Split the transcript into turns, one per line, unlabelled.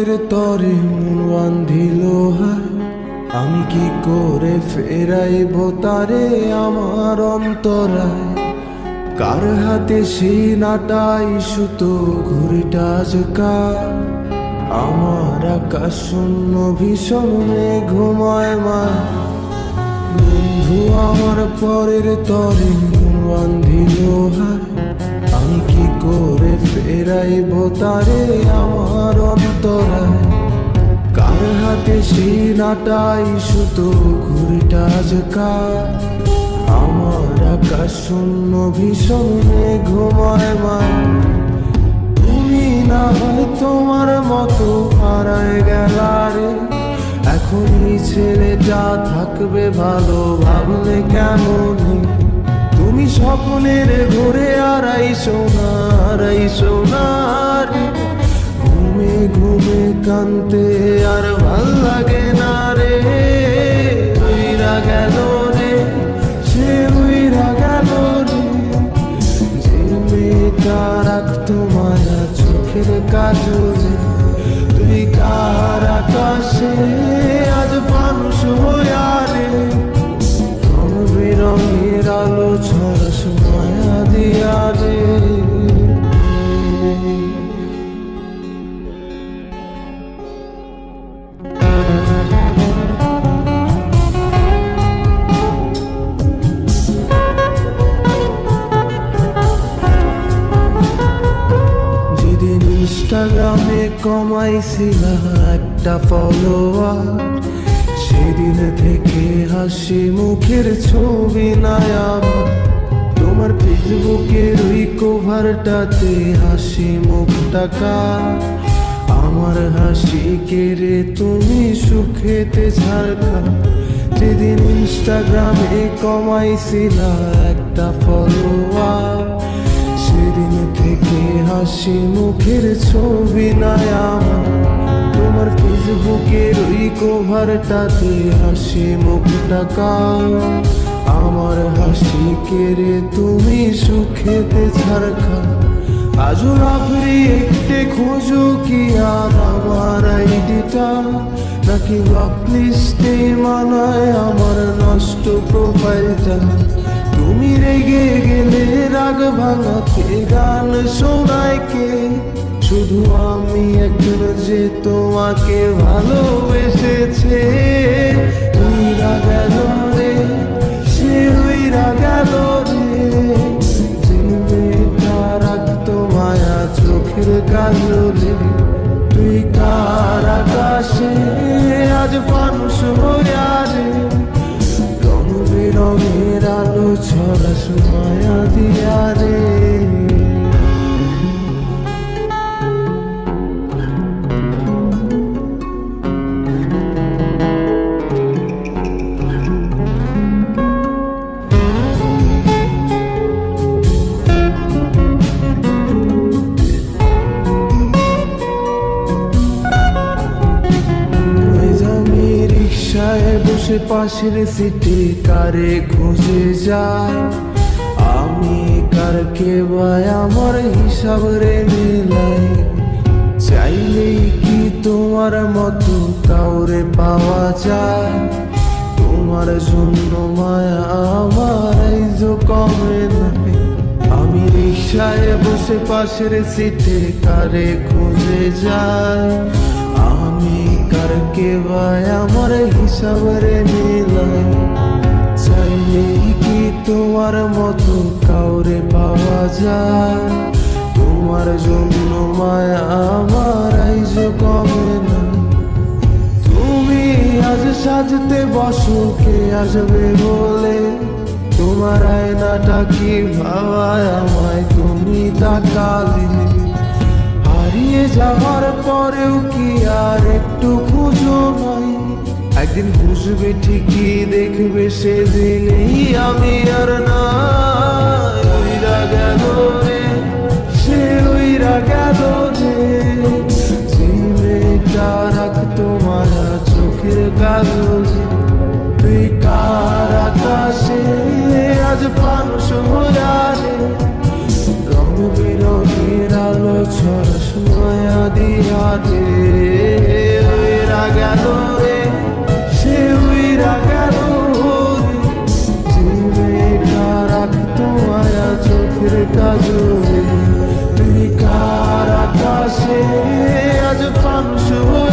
পরের তরে মন বান্ধিল হায়, আমি কি করে ফেরাইব তারে আমার অন্তরায়। কার হাতে সেই নাটাই সুতো ঘুরিটা আজকাল, আমার আকাশ শূন্য ভীষণ মেঘময় মায়। বন্ধু আমার পরের তরে মন বান্ধিল হায়, আমি কি করে ফেরাইব তারে আমার অন্তরায়। কার হাতে সেই নাটাই সুতো ঘুরিটা আজকাল, আমার আকাশ শূন্য ভীষণ মেঘময় মায়। তুমি না হয় তোমার মতো হারায় গেলারে, এখন এই ছেলেটা থাকবে ভালো ভাবলে কেমন। তুমি স্বপ্নের ঘুরে আড়াই সোনার, ঘুমে ঘুমে কানতে আর ভাল লাগে না রে। উইরা গেল রে, সে উইরা গেল রে, যে মেয়েটা রাখতো মায়া চোখের কাজলে। তুই কার আকাশে আজ মানুষ হইয়া রে, রং বেরঙের আলো ছড়াস মায়া দিয়া রে। যেদিন ইনস্টাগ্রামে কমাইছিলা একটা ফলোয়ার, সেদিন থেকে হাসি মুখের ছবি নাই আমার। তোমার ফেসবুকের ওই কভারটাতে হাসি মুখটা কার, আমার হাসি কেড়ে তুমি সুখেতে ঝাড়খা। যেদিন ইনস্টাগ্রামে কমাইছিলা একটা ফলোয়ার, সেদিন থেকে হাসি মুখের ছবি নাই আমার। তোমার ফেসবুকের ওই কভারটাতে হাসি মুখটা কার, আমার হাসি কেড়ে তুমি সুখেতে ঝাড়খা। আজও লাভরি একটে খোঁজো কি আর আমার আইডিটা, নাকি ব্লক লিস্টে মানায় আমার নষ্ট প্রোফাইলটা। তুমি রেগে গেলে রাগ ভাঙাতে গান শোনায় কে, শুধু আমি একজন যে তোমাকে ভালোবেসেছে। উইরা গেল রে, সে উইরা গেল রে, যে মেয়েটা রাখতো মায়া চোখের কাজলে। তুই কার আকাশে আজ মানুষ হইয়া রে, রং বেরঙের আলো ছড়াস মায়া দিয়া রে। বসে পাশের সিটে কারে খুঁজে যায়, আমি কারকে ভাই আমার হিসাব রে মেলাই। চাইলেই কি তোমার মতো কাউরে পাওয়া যায়, তোমার জন্য মায়া আমার আইজো কমে নাই। আমি রিক্সায় বসে পাশের সিটে কারে খুঁজে যায়, আমি কারকে ভাই আমার হিসাব রে মিলাই। চাইলেই কি তোমার মতো কাউরে পাওয়া যায়, তোমার জন্য মায়া আমার আইজো কমে না। তুমি আজ সাজতে বসো কে আসবে বলে, তোমার আয়নাটা কি ভাবায় আমায় তুমি তাকালে। হারিয়ে যাওয়ার পরেও কি আর একটু খুঁজো নাই, একদিন বুঝবে ঠিকই দেখবে সেদিনই আমি আর নাই। উইরা গেল রে, সে উইরা গেল রে, যে মেয়েটা রাখতো মায়া চোখের কাজলে। তুই কার আকাশে আজ মানুষ হইয়া রে, রং বেরঙের আলো ছড়াস মায়া দিয়া রে। আজ প্রাণ শুভ